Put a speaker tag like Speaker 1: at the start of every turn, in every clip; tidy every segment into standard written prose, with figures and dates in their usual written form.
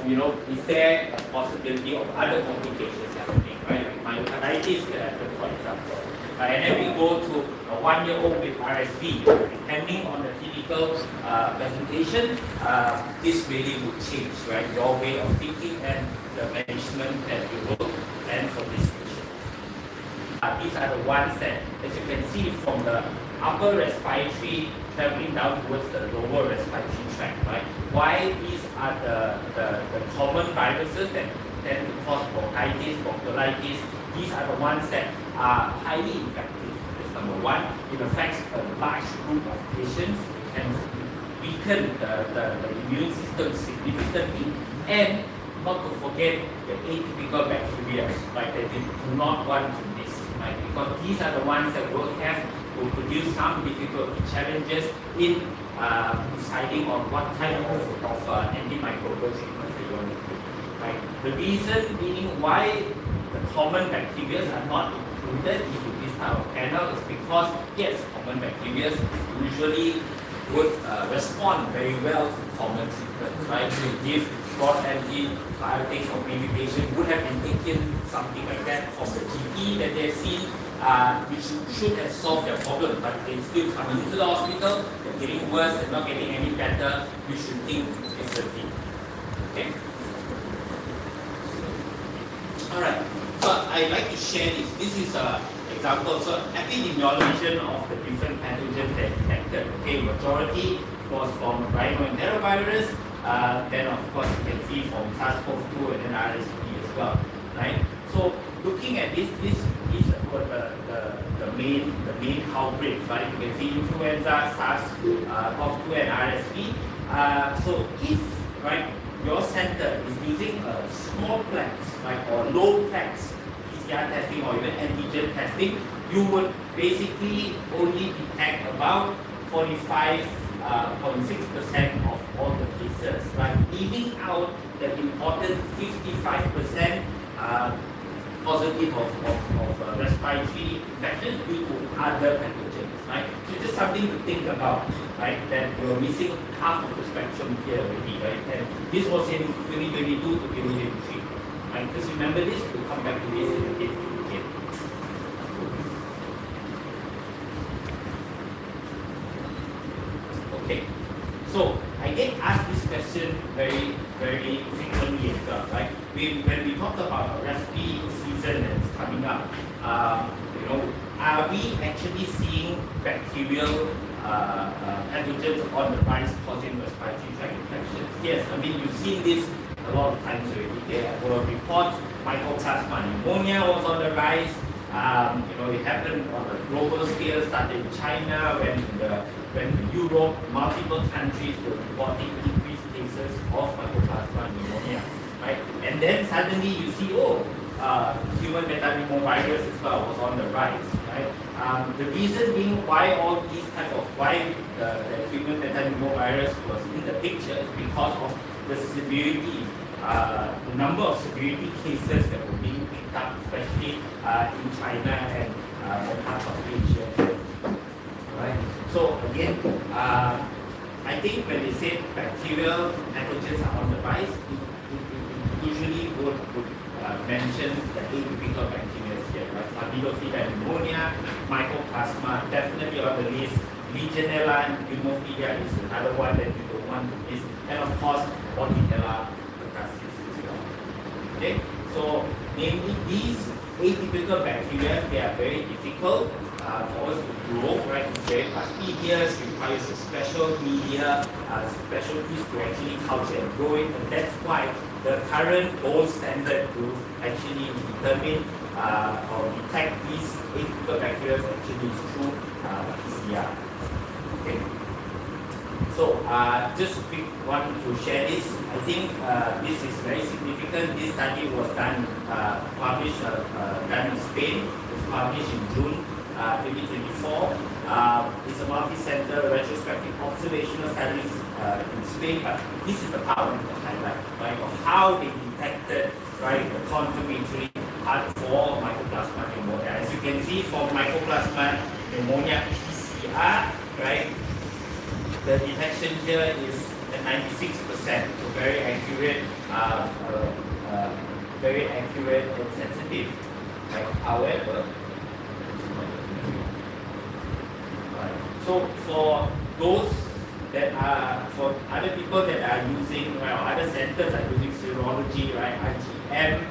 Speaker 1: is there a possibility of other complications happening, right? Like myocarditis can happen, for example. And then we go to a 1-year-old with RSV. Depending on the clinical presentation, this really would change, right? Your way of thinking and the management that you will plan for this patient. These are the ones that, as you can see, from the upper respiratory traveling down towards the lower respiratory tract, right? Why these are the common viruses that tend to cause bronchitis, bronchiolitis. These are the ones that are highly effective. That's number one. It affects a large group of patients and weaken the immune system significantly. And not to forget the atypical bacteria, right, that they do not want to miss, right? Because these are the ones that will produce some difficult challenges in deciding on what kind of antimicrobial treatment they want to do, right? The reason being why the common bacteria are not included into this type of panel is because, yes, common bacteria usually would respond very well to common treatments, right? So you give broad antibiotics, or maybe patient would have been taking something like that from the GP that they've seen, which should have solved their problem, but they still come into the hospital, they're getting worse, they're not getting any better. You should think differently. Okay? Alright, so I'd like to share this. This is an example. So epidemiology of the different pathogens that detected. Okay, majority was from rhinoenterovirus. Then of course you can see from SARS-CoV-2 and then RSV as well, right? So looking at this were the main culprits, right? You can see influenza, SARS-CoV-2 and RSV. So if, right, your center is using a small plex, right, or low plex PCR testing or even antigen testing, you would basically only detect about 45.6% of all the cases, right? Leaving out the important 55% positive of respiratory infections due to other pathogens, right? So just something to think about, right? That you're missing half of the spectrum here already, right? And this was in 2022 to 2023, right? Just remember this, we'll come back to this in a bit again. Okay, so I get asked this question very, very frequently as well, right? When we talk about a respiratory season that's coming up, are we actually seeing bacterial pathogens on the rise causing respiratory tract infections? Yes, I mean, you've seen this a lot of times already. There were reports, mycoplasma pneumonia was on the rise. It happened on a global scale, started in China, went to Europe, multiple countries were reporting increased cases of mycoplasma pneumonia, right? And then suddenly you see, human metapneumovirus as well was on the rise, right? The reason being why all these why the human metapneumovirus was in the picture is because of the severity, the number of severity cases that were being picked up, especially in China and for parts of Asia. Right? So again, I think when they say bacterial pathogens are on the rise, it usually would mention the atypical bacteria here, right? Candidophylla pneumonia, mycoplasma, definitely on the list. Legionella and hemophilia is another one that you don't want to miss, and of course, Bordetella pertussis as well. Okay, so namely these atypical bacteria, they are very difficult for us to grow, right? It's very fastidious, requires a special media, specialties to actually culture and grow it, and that's why the current gold standard to actually determine or detect these atypical bacteria actually is through PCR. Okay. So just quick one to share this. I think this is very significant. This study was done, published, done in Spain. It was published in June 2024. It's a multi-center retrospective observational studies in Spain, but this is the power of the highlight, right, of how they detected, right, the confirmatory part for mycoplasma pneumonia. As you can see, for mycoplasma pneumonia PCR, right, the detection here is at 96%. So very accurate, and sensitive. Right? However, so for those that are, for other people that are using, well, other centers are using serology, right, IgM,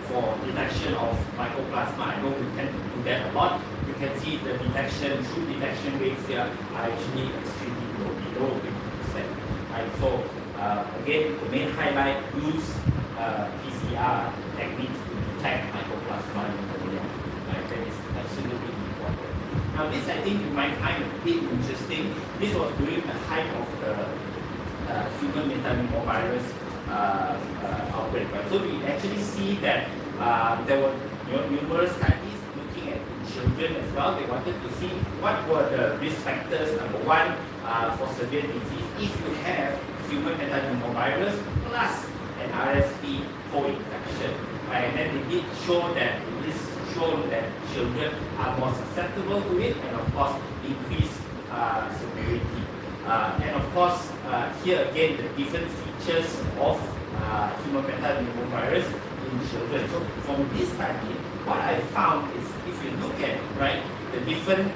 Speaker 1: for detection of mycoplasma. I know we tend to do that a lot. You can see the true detection rates here are actually extremely low, below 50%. Right? So again, the main highlight, use PCR techniques to detect mycoplasma in the urine. Right? That is absolutely important. Now this, I think you might find a bit interesting. This was during the height of the human metapneumovirus outbreak. Right? So we actually see that there were numerous studies looking at children as well. They wanted to see what were the risk factors. Number one, for severe disease, if you have human metapneumovirus plus an RSV co-infection. Right? And then they did show that it is shown that children are more susceptible to it, and of course increased severity. And of course, here again, the different features of human metapneumovirus in children. So from this study, what I found is, if you look at, right, the different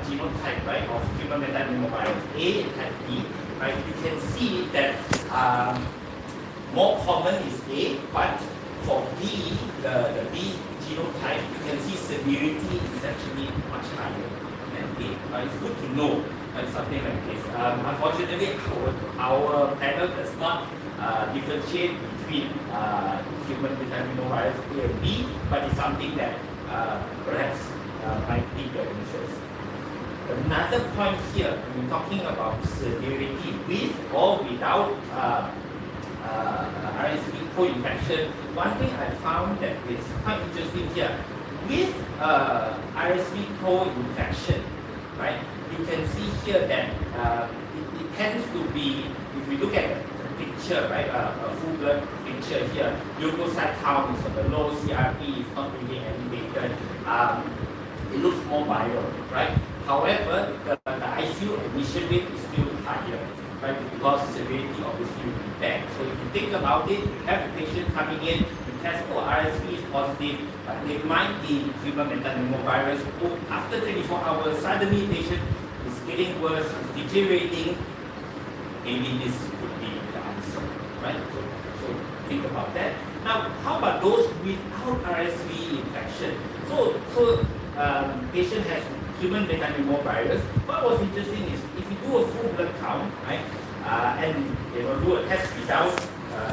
Speaker 1: genotype, right, of human metapneumovirus A and type B, right, you can see that more common is A, but for B, the B genotype, you can see severity is actually much higher than A. It's good to know something like this. Unfortunately, our panel does not differentiate between human metapneumovirus A and B, but it's something that perhaps might pique your interest. Another point here, when we're talking about severity with or without RSV co-infection, one thing I found that is quite interesting here. With RSV co-infection, right, you can see here that it tends to be, if we look at the picture, right, a full blood picture here, leukocyte count is on the low, CRP is not really elevated. It looks more viral, right? However, the ICU admission rate is still higher, right? Because severity obviously will be back. So if you think about it, you have a patient coming in, you test for RSV is positive, but they might be human metapneumovirus. After 24 hours, suddenly patient is getting worse, is deteriorating. Maybe this could be the answer, right? So think about that. Now, how about those without RSV infection? So patient has human metapneumovirus. What was interesting is, if you do a full blood count, right, and they will do a test without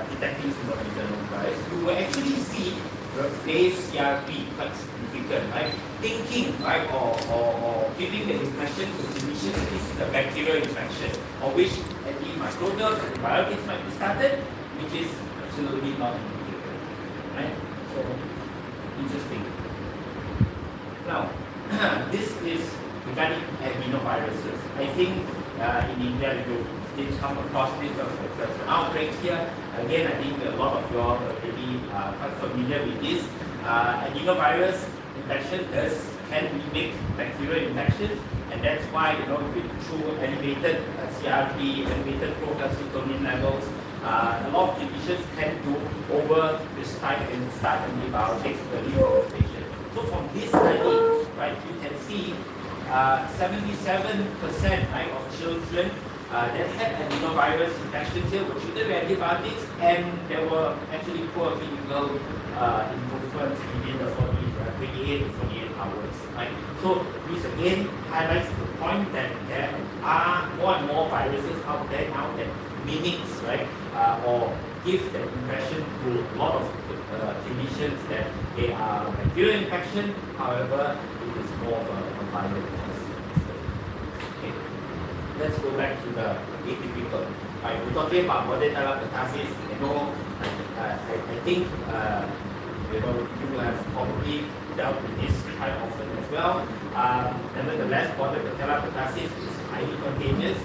Speaker 1: detecting human metapneumovirus, you will actually see the base CRP quite significant, right? Thinking, right, or giving the impression to clinicians this is a bacterial infection, or which antimicrobials, antibiotics might be started, which is absolutely not indicated, right? So interesting. Now, this is regarding adenoviruses. I think in India you did come across this, there's an outbreak here. Again, I think a lot of you are already quite familiar with this. Adenovirus infection can mimic bacterial infections, and that's why, through elevated CRP, elevated procalcitonin levels, a lot of clinicians tend to over-prescribe and start antibiotics early for the patient. So from this study, right, you can see 77%, right, of children that had adenovirus infections here were treated with antibiotics, and there were actually poor clinical improvements within the 28 to 48 hours. Right? So this again highlights the point that there are more and more viruses out there now that mimics, right, or give the impression to a lot of clinicians that they are bacterial infection. However, it is more of a viral disease. Okay. Let's go back to the atypical. Right, we're talking about Bordetella pertussis. I think you have probably dealt with this quite often as well. Nevertheless, Bordetella pertussis is highly contagious.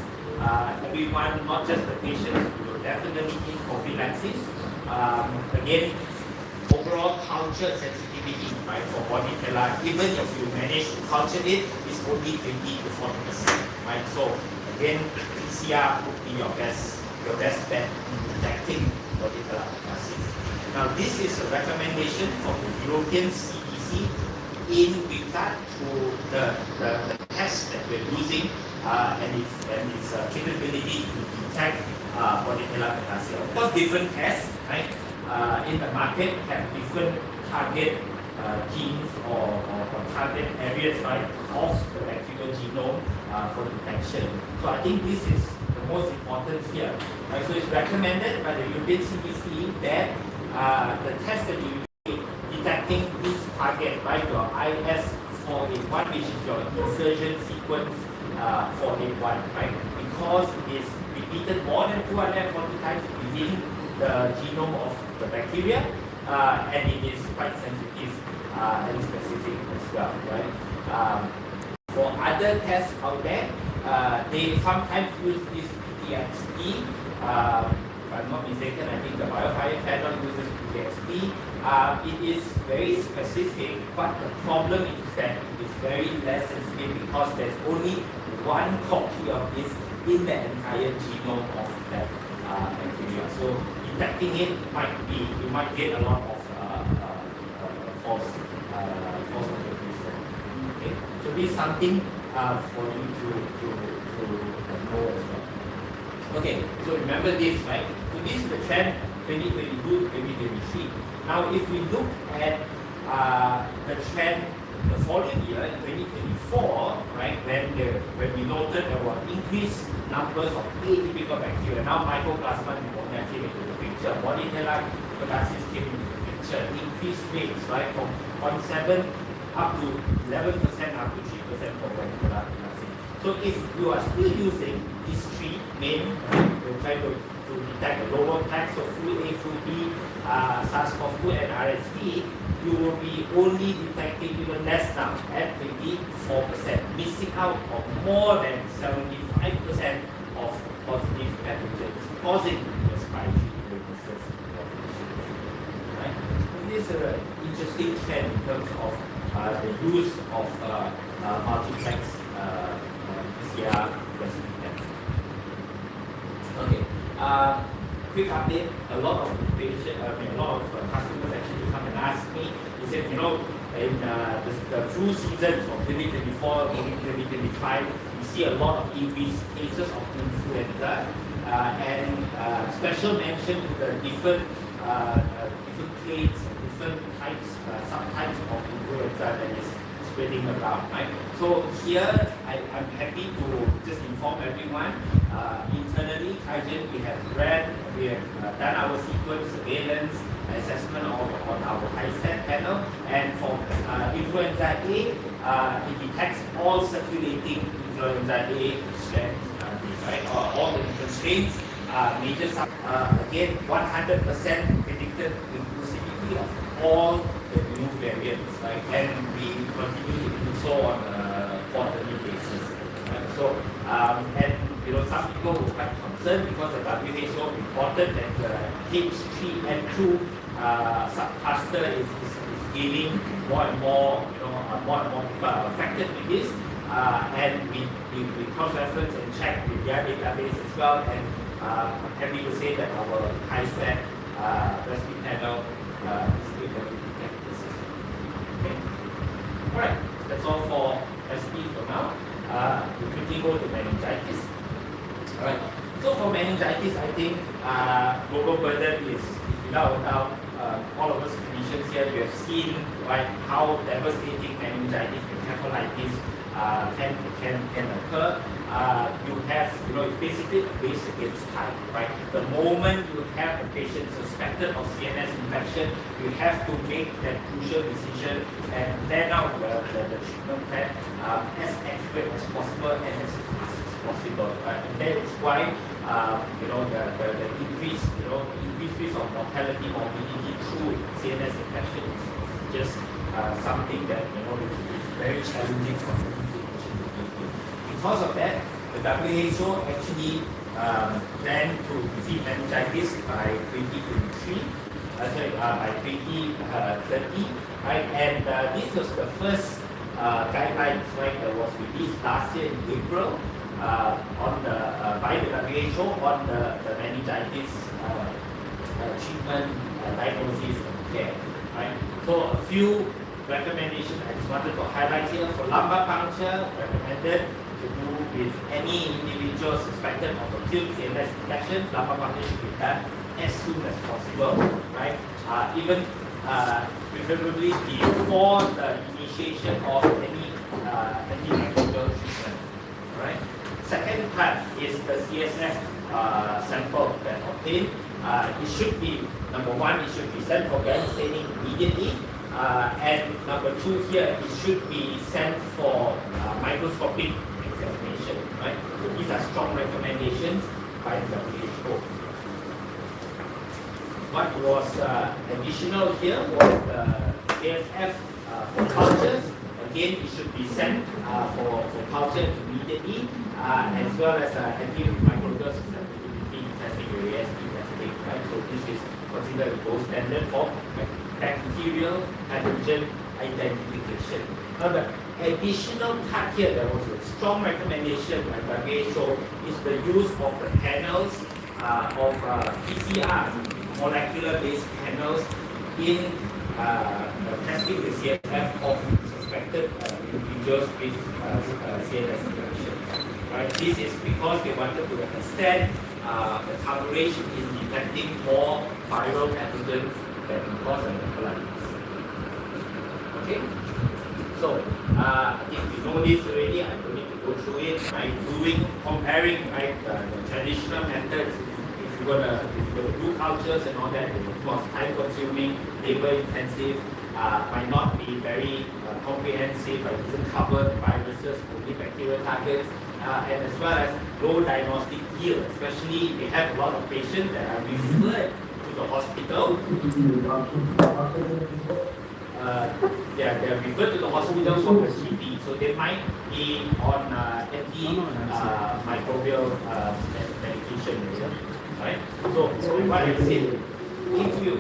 Speaker 1: Everyone, not just the patients, will definitely need prophylaxis. Again, overall culture sensitivity, right, for Bordetella, even if you manage to culture it, is only 20 to 40%, right? So again, PCR would be your best your best bet in detecting follicular metastasis. Now, this is a recommendation from the European CDC in regard to the test that we're using and its capability to detect follicular metastasis. Of course, different tests, right, in the market have different target genes or target areas, right, of the bacterial genome for detection. So I think this is the most important here. Right? So it's recommended by the European CDC that the test that you use detecting this target, right, your IS481, which is your insertion sequence 481, right, because it is repeated more than 240 times within the genome of the bacteria, and it is quite sensitive and specific as well, right? For other tests out there, they sometimes use this PTXP. If I'm not mistaken, I think the Biofire panel uses PTXP. It is very specific, but the problem is that it is very less sensitive because there's only one copy of this in the entire genome of that bacteria. So detecting it might be, you might get a lot of false negatives. Okay, so this is something for you to know as well. Okay, so remember this, right? So this is the trend 2022 2023. Now, if we look at the trend the following year in 2024, right, when we noted there were increased numbers of atypical bacteria. Now mycoplasma pneumonia came into the picture, Bordetella metastasis came into the picture, increased rates, right, from 0.7 up to 11% up to 3% for Bordetella metastasis. So if you are still using these three main, we're trying to detect the lower plex, so flu A, flu B, SARS-CoV-2 and RSV, you will be only detecting even less now at 24%, missing out on more than 75% of positive pathogens causing respiratory illnesses. Right? This is an interesting trend in terms of the use of multiplex PCR rescue tests. Okay. Quick update, a lot of customers actually come and ask me, they said, in the flu season from 2024 to 2025, we see a lot of increased cases of influenza, and special mention to the different clades, different types, subtypes of influenza that is spreading around, right? So here, I'm happy to just inform everyone, internally, Kaizen, we have done our sequence surveillance assessment on our high-stand panel, and for influenza A, it detects all circulating influenza A strains, right? All the different strains, major again, 100% predicted inclusivity of all the new variants, right? And we continue to do so on a quarterly basis. Right? So, and some people were quite concerned because the WHO reported that the H3N2 subcluster is gaining more and more people are affected with this, and we cross-reference and check with their database as well, and I'm happy to say that our high-stand rescue panel is able to detect this. Okay. All right, that's all for SP for now. We quickly go to meningitis. All right. So for meningitis, I think global burden is without a doubt. All of us clinicians here, you have seen, right, how devastating meningitis and encephalitis can occur. You have, it's basically a race against time, right? The moment you have a patient suspected of CNS infection, you have to make that crucial decision and plan out the treatment plan as accurate as possible and as fast as possible. And that is why, the increased risk of mortality, morbidity through CNS infection is just something that, is very challenging for the clinician to deal with. Because of that, the WHO actually planned to defeat meningitis by 2023, by 2030, right? And this was the first guidelines, right, that was released last year in April, on the by the WHO on the meningitis treatment, diagnosis, and care. Right. So a few recommendations I just wanted to highlight here. For lumbar puncture, recommended to do with any individual suspected of acute CNS infection. Lumbar puncture should be done as soon as possible. Right. Even preferably before the initiation of any antimicrobial treatment. Right. Second part is the CSF sample that obtained. It should be, number one, it should be sent for gas staining immediately. And number two here, it should be sent for microscopic examination. Right. So these are strong recommendations by the WHO. What was additional here was the CSF for cultures. Again, it should be sent for culture immediately, as well as antimicrobial susceptibility testing, AST testing. Right? So this is considered the gold standard for bacterial pathogen identification. Now the additional part here, there was a strong recommendation by WHO is the use of the panels of PCR, molecular-based panels in testing the CSF of suspected individuals with CNS infections. Right? This is because they wanted to extend the coverage in detecting more viral pathogens that can cause encephalitis. Okay? So, if you know this already, I don't need to go through it. Right? Comparing the traditional methods, if you're gonna do cultures and all that, it was time-consuming, labor-intensive, might not be very comprehensive. It doesn't cover viruses, only bacterial targets, and as well as low diagnostic yield, especially if we have a lot of patients that are referred to the hospital. They're referred to the hospital for GP, so they might be on anti-microbial medication. Right? So what I said, if you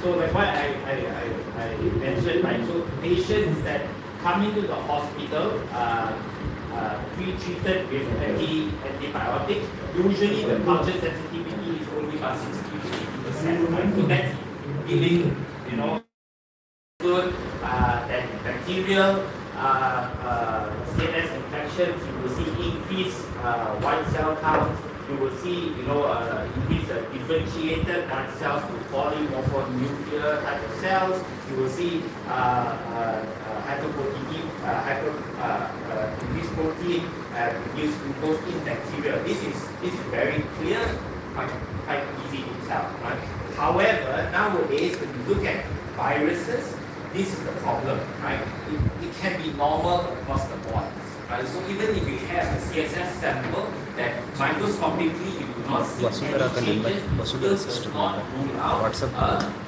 Speaker 1: so like what I mentioned, right? So patients that come into the hospital pre-treated with antibiotics, usually the culture sensitivity is only about 60 to 80%. Right? So that's giving, good that bacterial CNS infections. You will see increased white cell counts. You will see, increased differentiated white cells to polymorphonuclear type of cells. You will see increased protein, reduced glucose in bacteria. This is very clear, quite easy to tell. Right? However, nowadays when you look at viruses, this is the problem, right? It can be normal across the board, right? So even if you have a CSF sample that microscopically you do not see any changes, still does not rule out a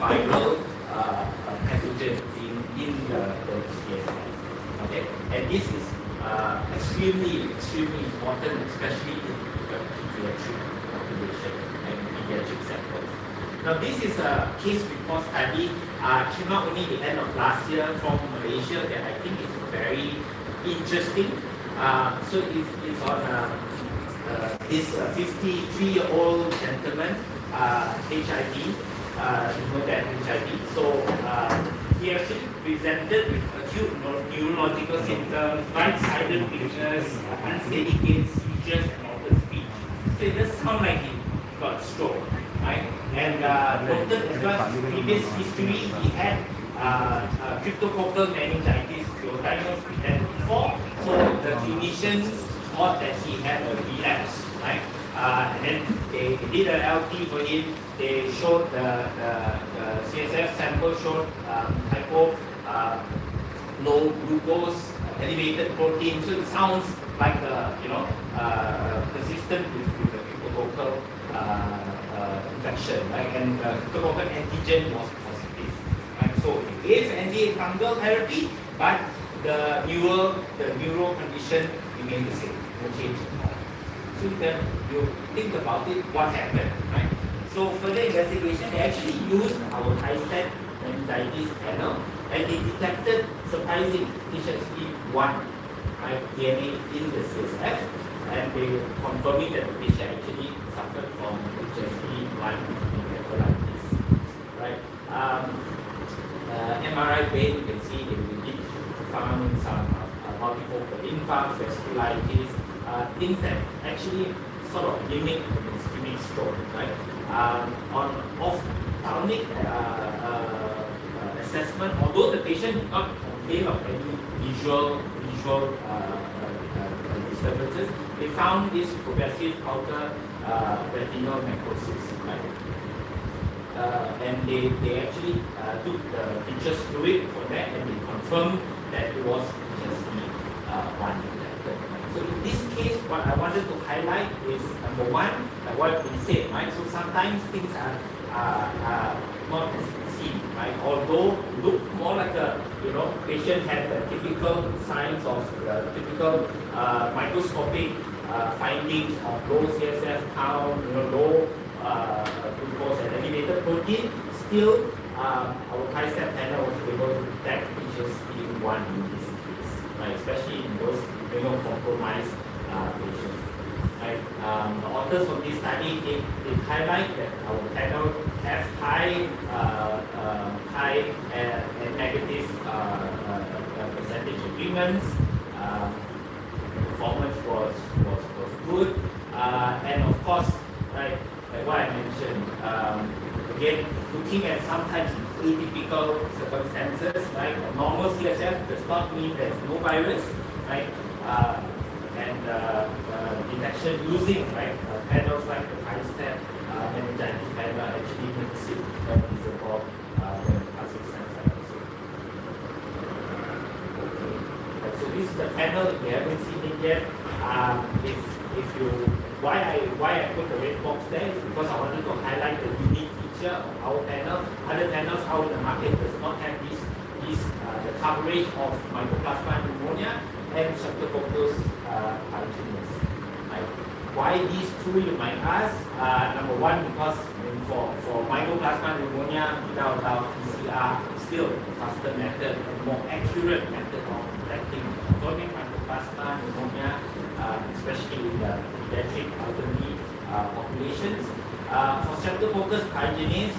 Speaker 1: viral pathogen in the CSF. Okay, and this is extremely important, especially in the pediatric population and pediatric samples. Now this is a case report study, came out only the end of last year from Malaysia that I think is very interesting. So it's on this 53-year-old gentleman, HIV, HIV. So he actually presented with acute neurological symptoms, right-sided weakness, unsteady gait, seizures, and altered speech. So it does sound like he got stroke. Right? And noted as well as previous history, he had cryptococcal meningitis. He was diagnosed with that before, so the clinicians thought that he had a relapse. Right? And then they did an LT for him. They showed the CSF sample showed hypo, low glucose, elevated protein. So it sounds like persistent with the cryptococcal infection, right? And cryptococcal antigen was positive. Right? So he gave antifungal therapy, but the neuro condition remained the same, no change at all. So then you think about it, what happened, right? So further investigation, they actually used our high-step meningitis panel, and they detected surprising HSV1 DNA in the CSF, and they confirming that the patient actually suffered from HSV1 encephalitis. Right? MRI brain, you can see they did found some multifocal infarcts, vasculitis, things that actually sort of mimic ischemic stroke, right? On ophthalmic assessment, although the patient did not complain of any visual disturbances, they found this progressive outer retinal necrosis, right? And they actually took the vitreous fluid for that, and they confirmed that it was HSV1 detected. So in this case, what I wanted to highlight is number one, like what we said, right? So sometimes things are not as seen, right? Although look more like a patient had the typical signs of typical microscopic findings of low CSF count, low glucose and elevated protein. Still, our high-step panel was able to detect HSV1 in this case, right? Especially in those immunocompromised patients. Right? The authors of this study they highlight that our panel have high and negative percentage agreements. Performance was good, and of course, right, like what I mentioned, again, looking at sometimes atypical circumstances, right? A normal CSF does not mean there's no virus, right? And detection using panels like the high-step meningitis panel actually makes it more visible than classic sense also. Okay. So this is the panel. If you haven't seen it yet, if you why I put the red box there is because I wanted to highlight the unique feature of our panel. Other panels out in the market does not have the coverage of mycoplasma pneumonia and Streptococcus pyogenes. Right? Why these two, you might ask? Number one, because for mycoplasma pneumonia, without doubt, PCR is still a faster method, a more accurate method of detecting confirming mycoplasma pneumonia, especially in the pediatric elderly populations. For Streptococcus pyogenes,